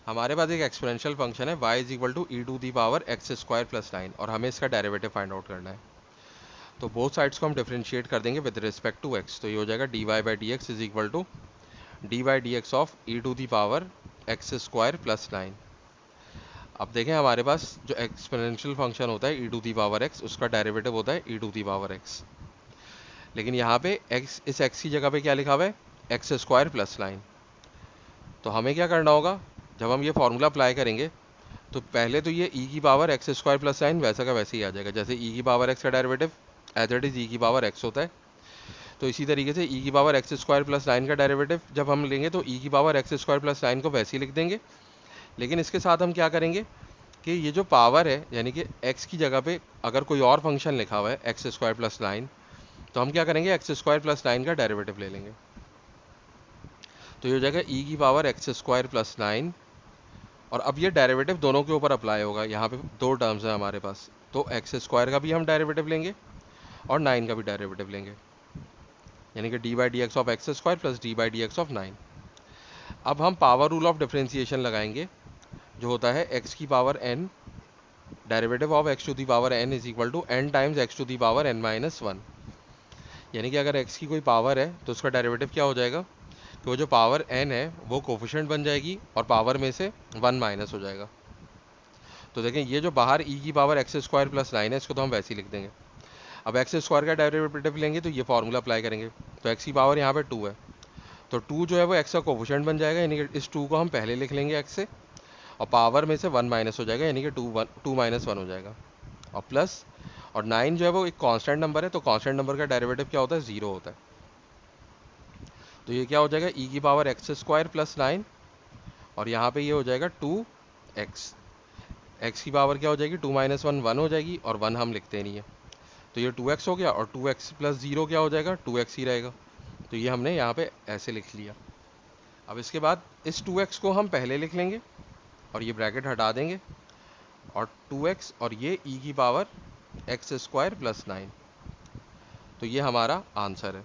हमारे पास एक एक्सपोनेंशियल फंक्शन है y is equal to e to the power x square plus 9 और हमें इसका डेरिवेटिव फाइंड आउट करना है। तो बोथ साइड्स को हम डिफरेंशिएट कर देंगे विद रिस्पेक्ट टू x। तो ये हो जाएगा dy by d x is equal to d by d x of e to the power x square plus 9। अब देखें हमारे पास जो एक्सपोनेंशियल फंक्शन होता है ई टू दी पावर एक्स, उसका डेरिवेटिव होता है ई टू दी पावर एक्स। लेकिन यहाँ पे x, इस x की जगह पे क्या लिखा हुआ है, एक्स स्क्वायर प्लस 9। तो हमें क्या करना होगा, जब हम ये फार्मूला अप्लाई करेंगे तो पहले तो ये e की पावर एक्स स्क्वायर प्लस 9 वैसा का वैसे ही आ जाएगा। जैसे e की पावर x का derivative as it is e की पावर x होता है, तो इसी तरीके से e की पावर एक्स स्क्वायर प्लस 9 का डेरिवेटिव जब हम लेंगे तो e की पावर एक्स स्क्वायर प्लस 9 को वैसे ही लिख देंगे। लेकिन इसके साथ हम क्या करेंगे कि ये जो पावर है, यानी कि x की जगह पे अगर कोई और फंक्शन लिखा हुआ है एक्स स्क्वायर प्लस 9, तो हम क्या करेंगे, एक्स स्क्वायर प्लस 9 का डेरिवेटिव ले लेंगे। तो ये हो जाएगा e की पावर एक्स स्क्वायर प्लस 9। और अब ये डेरिवेटिव दोनों के ऊपर अप्लाई होगा। यहाँ पे दो टर्म्स हैं हमारे पास, तो एक्स स्क्वायर का भी हम डेरिवेटिव लेंगे और 9 का भी डेरिवेटिव लेंगे, यानी कि D by d x of x square plus D by d x of 9। अब हम पावर रूल ऑफ डिफरेंशिएशन लगाएंगे, जो होता है एक्स की power n, derivative of x to the power n is equal to n times x to the power n minus 1। यानी कि अगर x की कोई पावर है तो उसका डेरिवेटिव क्या हो जाएगा, तो वो जो पावर n है वो कोफिशिएंट बन जाएगी और पावर में से 1 माइनस हो जाएगा। तो देखें ये जो बाहर e की पावर एक्स स्क्वायर प्लस 9 है, इसको तो हम वैसे ही लिख देंगे। अब एक्स स्क्वायर का डेरिवेटिव लेंगे तो ये फार्मूला अप्लाई करेंगे, तो एक्स की पावर यहाँ पे 2 है, तो 2 जो है वो एक्स का कोफिशिएंट बन जाएगा, यानी कि इस 2 को हम पहले लिख लेंगे एक्स से, और पावर में से 1 माइनस हो जाएगा, यानी कि 2 माइनस 1 हो जाएगा। और प्लस, और 9 जो है वो एक कांस्टेंट नंबर है, तो कांस्टेंट नंबर का डेरिवेटिव क्या होता है, 0 होता है। तो ये क्या हो जाएगा, e की पावर एक्स स्क्वायर प्लस 9, और यहाँ पे ये हो जाएगा 2x। एक्स की पावर क्या हो जाएगी, 2 माइनस 1 1 हो जाएगी, और 1 हम लिखते नहीं है, तो ये 2x हो गया, और 2x प्लस 0 क्या हो जाएगा, 2x ही रहेगा। तो ये हमने यहाँ पे ऐसे लिख लिया। अब इसके बाद इस 2x को हम पहले लिख लेंगे और ये ब्रैकेट हटा देंगे, और 2x और ये e की पावर एक्स स्क्वायर प्लस 9। तो ये हमारा आंसर है।